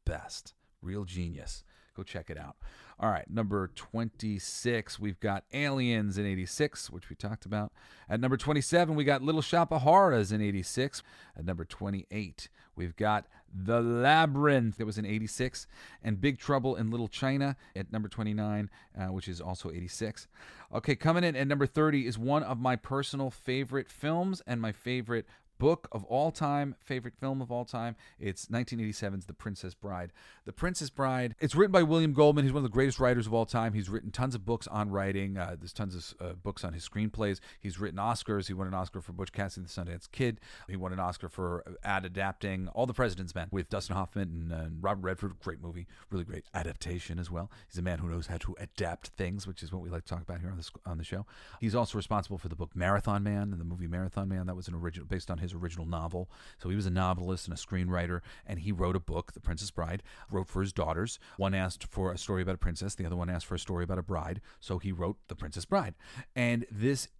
best. Real Genius. Go check it out. All right, number 26, we've got Aliens in '86, which we talked about. At number 27, we got Little Shop of Horrors in '86. At number 28, we've got The Labyrinth, that was in '86, and Big Trouble in Little China at number 29, which is also '86. Okay, coming in at number 30 is one of my personal favorite films and my favorite book of all time, favorite film of all time. It's 1987's The Princess Bride. The Princess Bride, it's written by William Goldman. He's one of the greatest writers of all time. He's written tons of books on writing. There's tons of books on his screenplays. He's written Oscars. He won an Oscar for Butch Cassidy and the Sundance Kid. He won an Oscar for adapting All the President's Men with Dustin Hoffman and Robert Redford. Great movie. Really great adaptation as well. He's a man who knows how to adapt things, which is what we like to talk about here on the show. He's also responsible for the book Marathon Man and the movie Marathon Man. That was an original based on his original novel. So he was a novelist and a screenwriter, and he wrote a book, The Princess Bride, wrote for his daughters. One asked for a story about a princess, the other one asked for a story about a bride, so he wrote The Princess Bride. And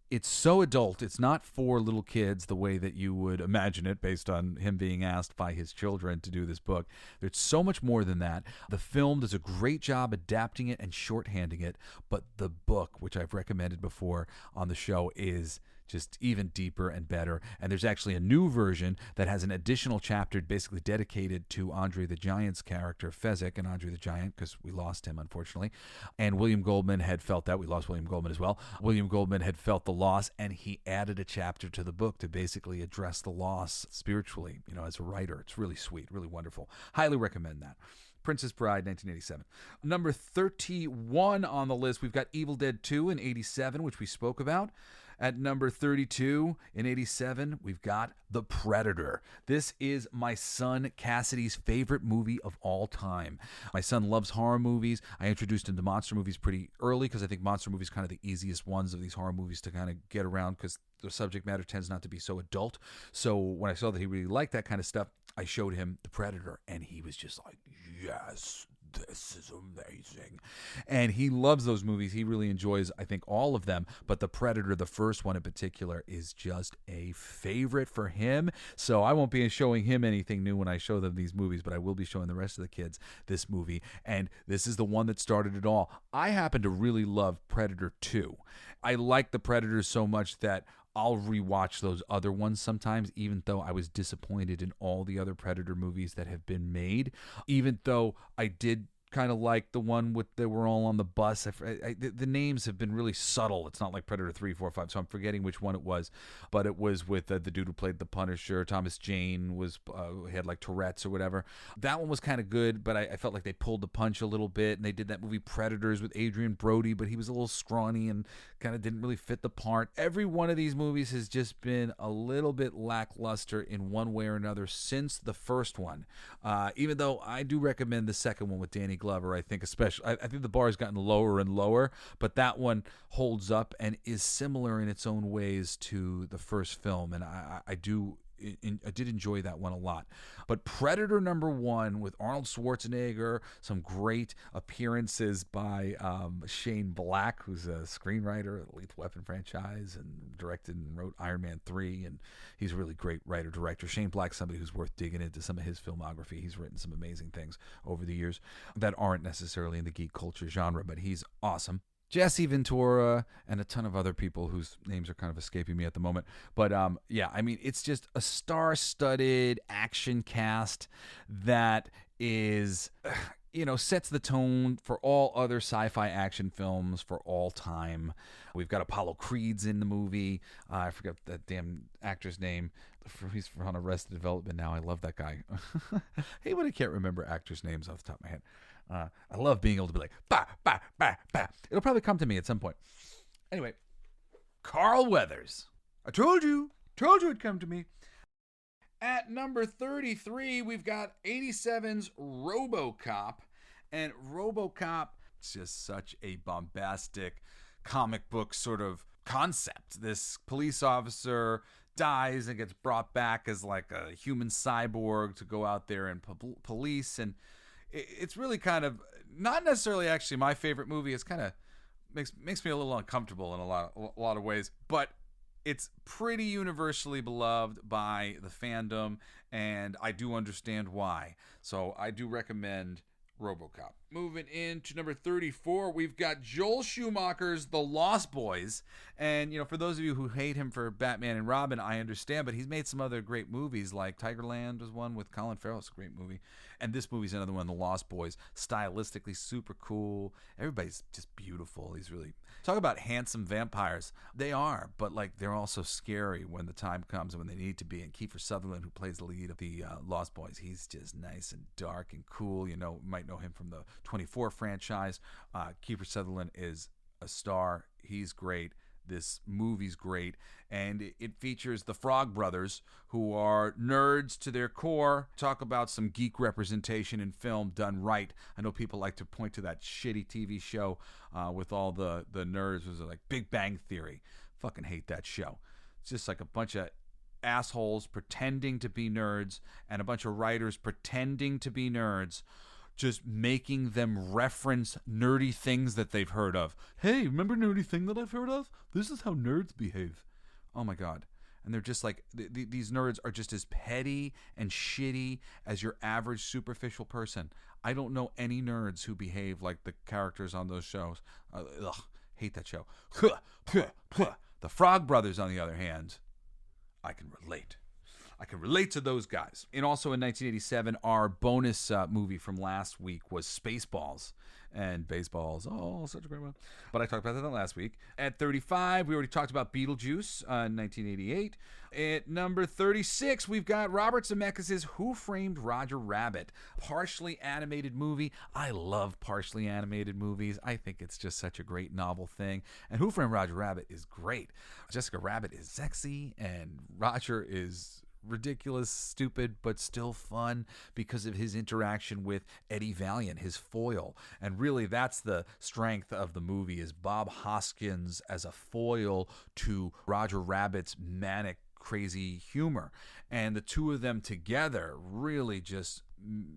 it's so adult. It's not for little kids the way that you would imagine it based on him being asked by his children to do this book. There's so much more than that. The film does a great job adapting it and shorthanding it, but the book, which I've recommended before on the show, is just even deeper and better. And there's actually a new version that has an additional chapter basically dedicated to Andre the Giant's character, Fezzik, and Andre the Giant, because we lost him, unfortunately. And William Goldman had felt that. We lost William Goldman as well. William Goldman had felt the loss, and he added a chapter to the book to basically address the loss spiritually, as a writer. It's really sweet, really wonderful. Highly recommend that. Princess Bride, 1987. Number 31 on the list, we've got Evil Dead 2 in '87, which we spoke about. At number 32 in '87, we've got The Predator. This is my son Cassidy's favorite movie of all time. My son loves horror movies. I introduced him to monster movies pretty early because I think monster movies are kind of the easiest ones of these horror movies to kind of get around because the subject matter tends not to be so adult. So when I saw that he really liked that kind of stuff, I showed him The Predator, and he was just like, yes, this is amazing. And he loves those movies. He really enjoys, I think, all of them. But The Predator, the first one in particular, is just a favorite for him. So I won't be showing him anything new when I show them these movies, but I will be showing the rest of the kids this movie. And this is the one that started it all. I happen to really love Predator 2. I like The Predator so much that I'll rewatch those other ones sometimes, even though I was disappointed in all the other Predator movies that have been made. Even though I did kind of like the one with they were all on the bus. The names have been really subtle. It's not like Predator 3, 4, 5, so I'm forgetting which one it was. But it was with the dude who played the Punisher. Thomas Jane was had like Tourette's or whatever. That one was kind of good, but I felt like they pulled the punch a little bit. And they did that movie Predators with Adrian Brody, but he was a little scrawny and kind of didn't really fit the part. Every one of these movies has just been a little bit lackluster in one way or another since the first one. Even though I do recommend the second one with Danny Glover, I think especially. I think the bar has gotten lower and lower, but that one holds up and is similar in its own ways to the first film. And I do I did enjoy that one a lot. But Predator #1 with Arnold Schwarzenegger, some great appearances by Shane Black, who's a screenwriter of the Lethal Weapon franchise and directed and wrote Iron Man 3, and he's a really great writer-director. Shane Black's somebody who's worth digging into some of his filmography. He's written some amazing things over the years that aren't necessarily in the geek culture genre, but he's awesome. Jesse Ventura and a ton of other people whose names are kind of escaping me at the moment. But yeah, I mean, it's just a star-studded action cast that is, sets the tone for all other sci-fi action films for all time. We've got Apollo Creed's in the movie. I forget that damn actor's name. He's on Arrested Development now. I love that guy. Hey, but I can't remember actors' names off the top of my head. I love being able to be like, bah, bah, bah, bah. It'll probably come to me at some point. Anyway, Carl Weathers. I told you it'd come to me. At number 33, we've got 87's RoboCop. And RoboCop is just such a bombastic comic book sort of concept. This police officer dies and gets brought back as like a human cyborg to go out there and police. And it's really kind of not necessarily actually my favorite movie. It's kind of makes me a little uncomfortable in a lot of ways, but it's pretty universally beloved by the fandom, and I do understand why. So I do recommend RoboCop. Moving into number 34, we've got Joel Schumacher's The Lost Boys. And, for those of you who hate him for Batman and Robin, I understand, but he's made some other great movies, like Tigerland was one with Colin Farrell. It's a great movie. And this movie's another one, The Lost Boys. Stylistically super cool. Everybody's just beautiful. He's really... Talk about handsome vampires. They are, but, they're also scary when the time comes and when they need to be. And Kiefer Sutherland, who plays the lead of the Lost Boys, he's just nice and dark and cool. You might know him from the 24 franchise. Kiefer Sutherland is a star. He's great. This movie's great, and it features the Frog Brothers, who are nerds to their core. Talk about some geek representation in film done right. I know people like to point to that shitty TV show with all the nerds. It was like Big Bang Theory. Fucking hate that show. It's just like a bunch of assholes pretending to be nerds and a bunch of writers pretending to be nerds, just making them reference nerdy things that they've heard of. Hey, remember nerdy thing that I've heard of? This is how nerds behave. Oh my God. And they're just like, these nerds are just as petty and shitty as your average superficial person. I don't know any nerds who behave like the characters on those shows. Hate that show. The Frog Brothers, on the other hand, I can relate. I can relate to those guys. And also in 1987, our bonus movie from last week was Spaceballs. And Baseballs, such a great one. But I talked about that last week. At 35, we already talked about Beetlejuice in 1988. At number 36, we've got Robert Zemeckis' Who Framed Roger Rabbit? Partially animated movie. I love partially animated movies. I think it's just such a great novel thing. And Who Framed Roger Rabbit is great. Jessica Rabbit is sexy, and Roger is ridiculous, stupid, but still fun because of his interaction with Eddie Valiant, his foil. And really, that's the strength of the movie, is Bob Hoskins as a foil to Roger Rabbit's manic, crazy humor. And the two of them together really just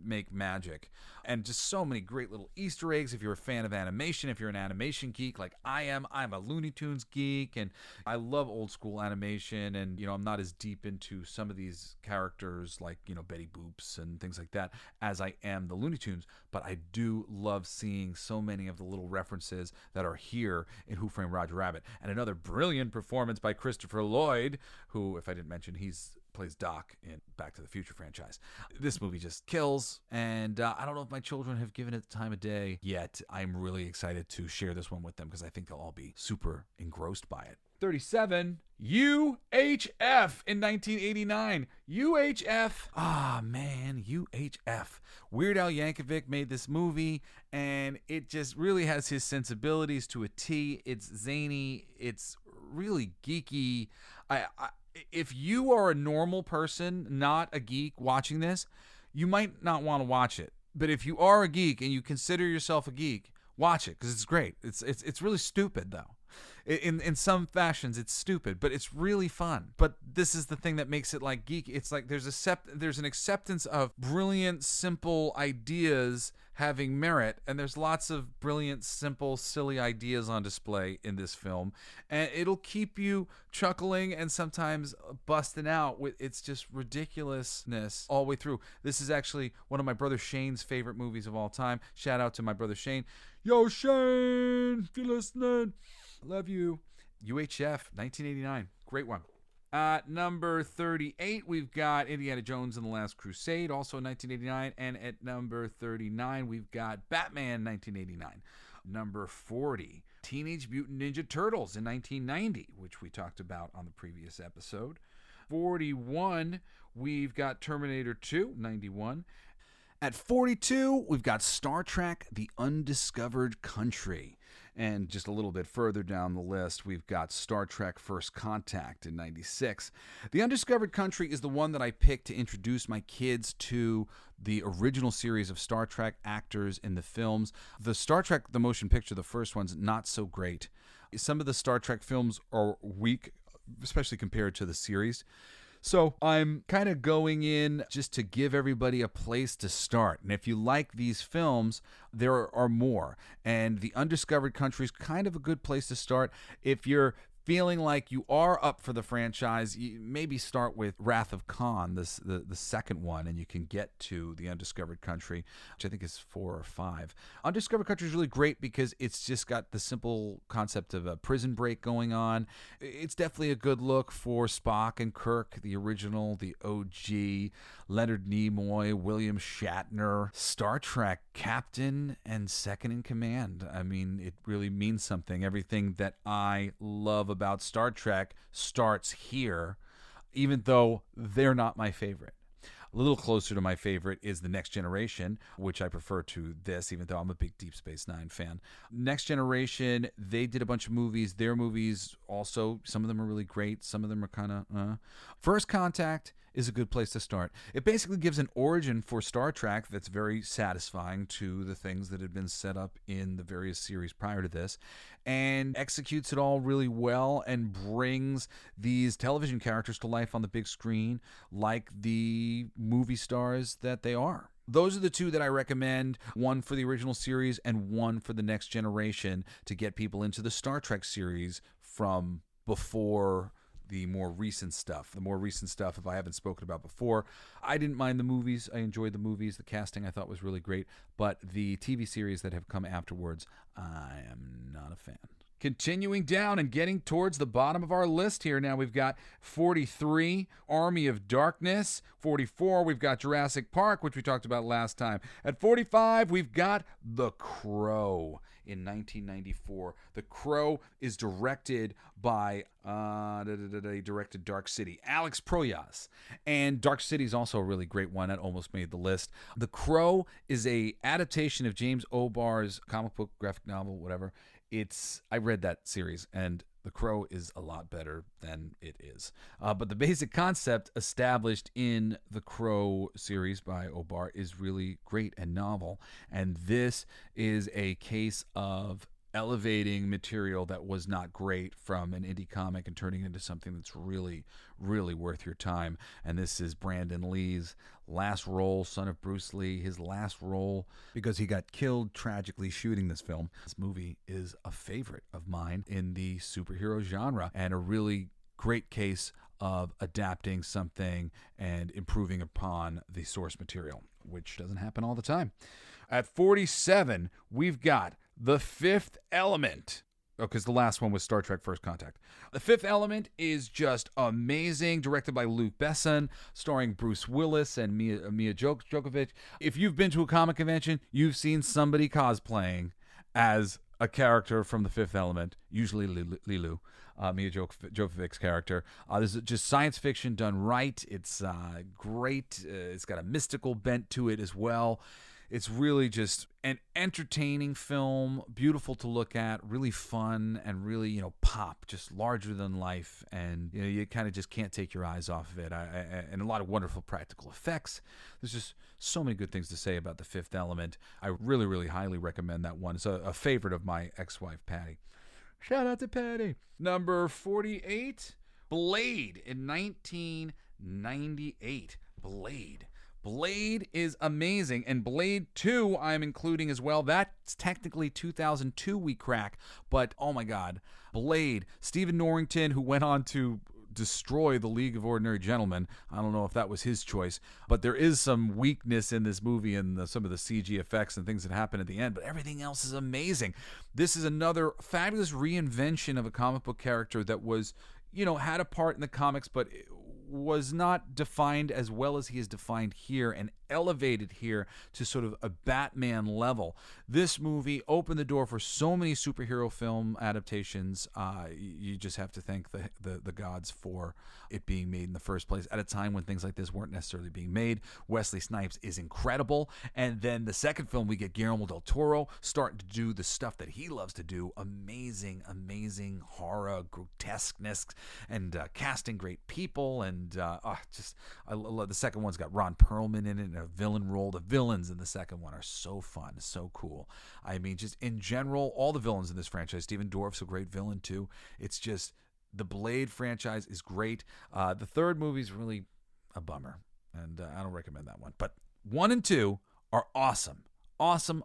make magic. And just so many great little Easter eggs. If you're a fan of animation, if you're an animation geek like I am, I'm a Looney Tunes geek, and I love old school animation. And, I'm not as deep into some of these characters like, Betty Boops and things like that as I am the Looney Tunes. But I do love seeing so many of the little references that are here in Who Framed Roger Rabbit. And another brilliant performance by Christopher Lloyd, who, if I didn't mention, plays Doc in Back to the Future franchise. This movie just kills, and I don't know if my children have given it the time of day yet. I'm really excited to share this one with them because I think they'll all be super engrossed by it. 37, UHF in 1989. UHF. Man, UHF. Weird Al Yankovic made this movie, and it just really has his sensibilities to a T. It's zany. It's really geeky. If you are a normal person, not a geek, watching this, you might not want to watch it. But if you are a geek and you consider yourself a geek, watch it because it's great. It's really stupid though. In some fashions, it's stupid, but it's really fun. But this is the thing that makes it like geek. It's like there's an acceptance of brilliant, simple ideas having merit, and there's lots of brilliant, simple, silly ideas on display in this film, and it'll keep you chuckling and sometimes busting out with its just ridiculousness all the way through. This is actually one of my brother Shane's favorite movies of all time. Shout out to my brother Shane. Yo, Shane, if you're listening, love you. UHF, 1989. Great one. At number 38, we've got Indiana Jones and the Last Crusade, also 1989. And at number 39, we've got Batman, 1989. Number 40, Teenage Mutant Ninja Turtles in 1990, which we talked about on the previous episode. 41, we've got Terminator 2, 91. At 42, we've got Star Trek: The Undiscovered Country. And just a little bit further down the list, we've got Star Trek: First Contact in 96. The Undiscovered Country is the one that I picked to introduce my kids to the original series of Star Trek actors in the films. The Star Trek, the motion picture, the first one's not so great. Some of the Star Trek films are weak, especially compared to the series. So I'm kind of going in just to give everybody a place to start. And if you like these films, there are more. And The Undiscovered Country is kind of a good place to start. If you're feeling like you are up for the franchise, you maybe start with Wrath of Khan, the second one, and you can get to The Undiscovered Country, which I think is 4 or 5. Undiscovered Country is really great because it's just got the simple concept of a prison break going on. It's definitely a good look for Spock and Kirk, the original, the OG, Leonard Nimoy, William Shatner, Star Trek captain and second in command. I mean, it really means something. Everything that I love about Star Trek starts here, even though they're not my favorite. A little closer to my favorite is The Next Generation, which I prefer to this, even though I'm a big Deep Space Nine fan. Next Generation, they did a bunch of movies. Their movies also, some of them are really great. Some of them are kind of First Contact is a good place to start. It basically gives an origin for Star Trek that's very satisfying to the things that had been set up in the various series prior to this, and executes it all really well and brings these television characters to life on the big screen like the movie stars that they are. Those are the two that I recommend, one for the original series and one for the Next Generation, to get people into the Star Trek series from before the more recent stuff. The more recent stuff, if I haven't spoken about before, I didn't mind the movies. I enjoyed the movies. The casting I thought was really great. But the TV series that have come afterwards, I am not a fan. Continuing down and getting towards the bottom of our list here now, we've got 43, Army of Darkness. 44, we've got Jurassic Park, which we talked about last time. At 45, we've got The Crow in 1994. The Crow is directed by, he directed Dark City, Alex Proyas. And Dark City is also a really great one. That almost made the list. The Crow is a adaptation of James O'Barr's comic book, graphic novel, whatever. I read that series, and The Crow is a lot better than it is. But the basic concept established in The Crow series by O'Barr is really great and novel. And this is a case of elevating material that was not great from an indie comic and turning it into something that's really, really worth your time. And this is Brandon Lee's last role, son of Bruce Lee, his last role because he got killed tragically shooting this film. This movie is a favorite of mine in the superhero genre and a really great case of adapting something and improving upon the source material, which doesn't happen all the time. At 47, we've got The Fifth Element. Because the last one was Star Trek First Contact. The Fifth Element is just amazing, directed by Luc Besson, starring Bruce Willis and Mia Djokovic. If you've been to a comic convention, you've seen somebody cosplaying as a character from The Fifth Element, usually Lilu, Mia Jovovic's character. This is just science fiction done right. It's great. It's got a mystical bent to it as well. It's really just an entertaining film, beautiful to look at, really fun, and really, pop, just larger than life. And, you kind of just can't take your eyes off of it. And a lot of wonderful practical effects. There's just so many good things to say about The Fifth Element. I really, really highly recommend that one. It's a favorite of my ex-wife, Patty. Shout out to Patty. Number 48, Blade in 1998. Blade is amazing, and Blade 2 I'm including as well. That's technically 2002 we crack, but oh my god. Blade, Stephen Norrington, who went on to destroy the League of Ordinary Gentlemen. I don't know if that was his choice, but there is some weakness in this movie and some of the CG effects and things that happen at the end, but everything else is amazing. This is another fabulous reinvention of a comic book character that was, had a part in the comics, but was not defined as well as he is defined here and elevated here to sort of a Batman level. This movie opened the door for so many superhero film adaptations. You just have to thank the gods for it being made in the first place at a time when things like this weren't necessarily being made. Wesley Snipes is incredible. And then the second film, we get Guillermo del Toro starting to do the stuff that he loves to do. Amazing horror, grotesqueness, and casting great people. And I love the second one's got Ron Perlman in it in a villain role. The villains in the second one are so fun, so cool. I mean, just in general, all the villains in this franchise. Stephen Dorff's a great villain too. It's just the Blade franchise is great. The third movie's really a bummer, and I don't recommend that one. But 1 and 2 are awesome. Awesome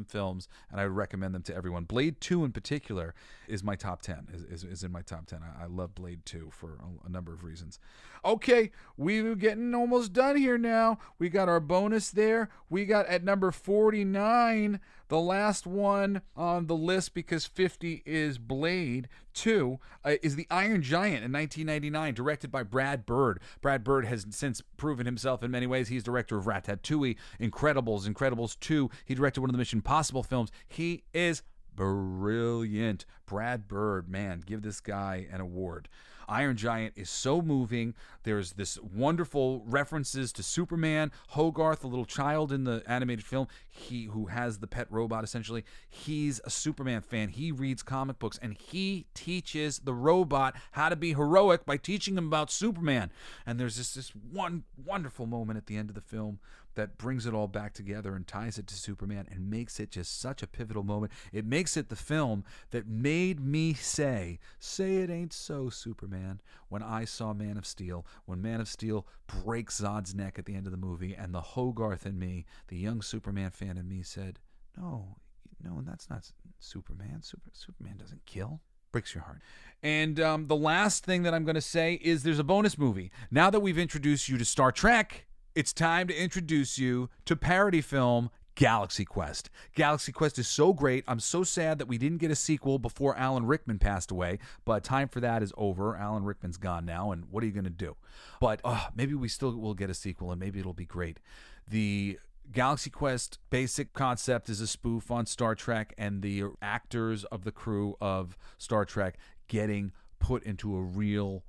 films, and I would recommend them to everyone. Blade 2 in particular is my top 10, is in my top 10. I love Blade 2 for a number of reasons. Okay, we're getting almost done here now. We got our bonus there. We got at number 49, the last one on the list because 50 is Blade 2, is The Iron Giant in 1999, directed by Brad Bird. Brad Bird has since proven himself in many ways. He's director of Ratatouille, Incredibles 2. He directed one of the Mission Impossible films. He is brilliant. Brad Bird, man, give this guy an award. Iron Giant is so moving. There's this wonderful references to Superman. Hogarth, a little child in the animated film, who has the pet robot essentially, he's a Superman fan. He reads comic books and he teaches the robot how to be heroic by teaching him about Superman. And there's this one wonderful moment at the end of the film that brings it all back together and ties it to Superman and makes it just such a pivotal moment. It makes it the film that made me say it ain't so, Superman, when I saw Man of Steel, when Man of Steel breaks Zod's neck at the end of the movie, and the Hogarth in me, the young Superman fan in me, said, no, that's not Superman. Superman doesn't kill. Breaks your heart. And the last thing that I'm going to say is there's a bonus movie. Now that we've introduced you to Star Trek, it's time to introduce you to parody film Galaxy Quest. Galaxy Quest is so great. I'm so sad that we didn't get a sequel before Alan Rickman passed away, but time for that is over. Alan Rickman's gone now, and what are you going to do? But maybe we still will get a sequel, and maybe it'll be great. The Galaxy Quest basic concept is a spoof on Star Trek and the actors of the crew of Star Trek getting put into a real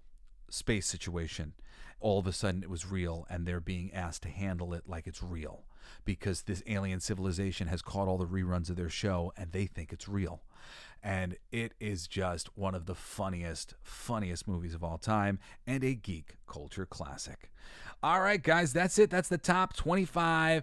space situation. All of a sudden it was real, and they're being asked to handle it like it's real because this alien civilization has caught all the reruns of their show and they think it's real. And it is just one of the funniest movies of all time and a geek culture classic. All right, guys, that's it. That's the top 25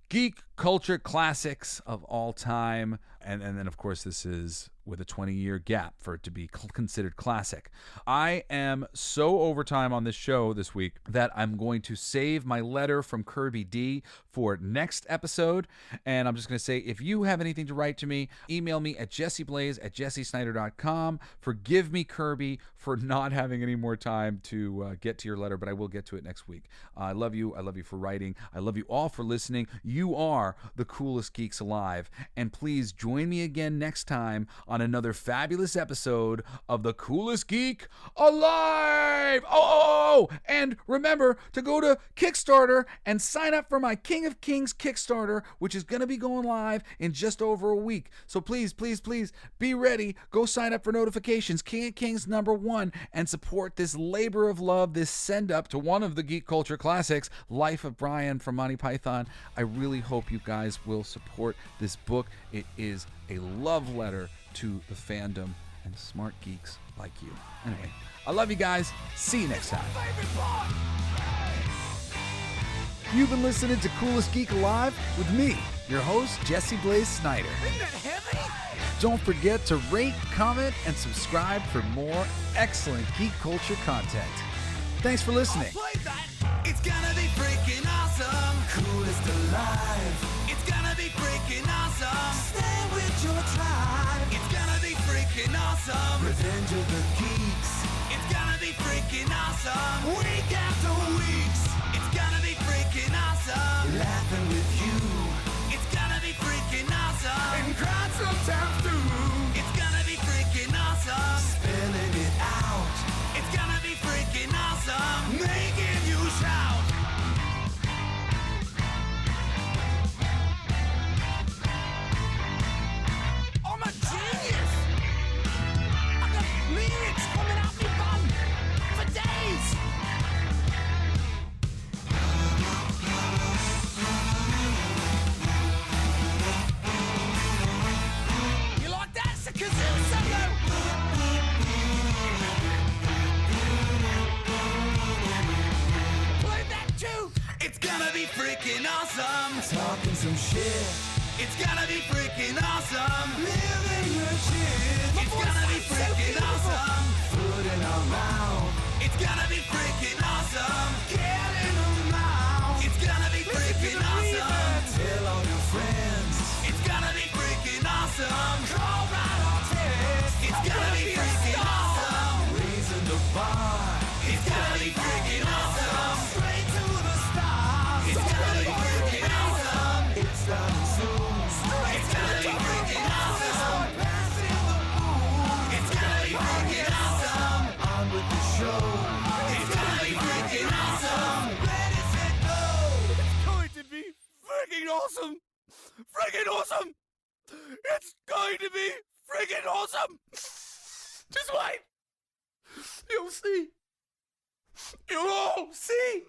geek culture classics of all time. And then, of course, this is with a 20-year gap for it to be considered classic. I am so over time on this show this week that I'm going to save my letter from Kirby D for next episode. And I'm just going to say, if you have anything to write to me, email me at jesseblaze@jessesnider.com. Forgive me, Kirby, for not having any more time to get to your letter, but I will get to it next week. I love you. I love you for writing. I love you all for listening. You are the coolest geeks alive. And please join me again next time on another fabulous episode of the Coolest Geek Alive. And remember to go to Kickstarter and sign up for my King of Kings Kickstarter, which is going to be going live in just over a week. So please be ready. Go sign up for notifications. King of Kings #1, and support this labor of love, this send up to one of the geek culture classics, Life of Brian from Monty Python. I really hope you guys will support this book. It is a love letter to the fandom and smart geeks like you. Anyway, I love you guys. See you next time. You've been listening to Coolest Geek Alive with me, your host, Jesse Blaze Snider. Isn't that heavy? Don't forget to rate, comment, and subscribe for more excellent geek culture content. Thanks for listening. Play that. It's gonna be freaking awesome. Coolest alive. It's gonna be freaking awesome. Stay with your tribe. It's gonna be freaking awesome. Revenge of the Geeks. It's gonna be freaking awesome. Week after weeks. It's gonna be freaking awesome. Laughing with you. It's gonna be freaking awesome. And crying sometimes too. It's gonna be freaking awesome. Spilling it out. It's gonna be freaking awesome. Making you shout. I'm a genius. I got lyrics coming out me bum for days. You like that? It's a kazoo solo. Play that too. It's gonna be freaking awesome. Talking some shit. It's gonna be freaking awesome. Living legit. It's gonna be freaking awesome. Food in our mouth. It's gonna be freaking awesome. Get in our mouth. It's gonna be freaking awesome. Tell all your friends. It's gonna be freaking awesome. Call right on text. It's gonna be freaking awesome. Raising the bar. It's gonna be freaking awesome. Straight to the stars. It's gonna be freaking awesome. It's starting soon. It's gonna be freaking awesome. Passing the moon. It's gonna be freaking awesome. On with the show. It's gonna be freaking awesome. Ready, set, go. It's going to be freaking awesome. Freaking awesome. It's going to be freaking awesome. Just wait. You'll see. You'll all see.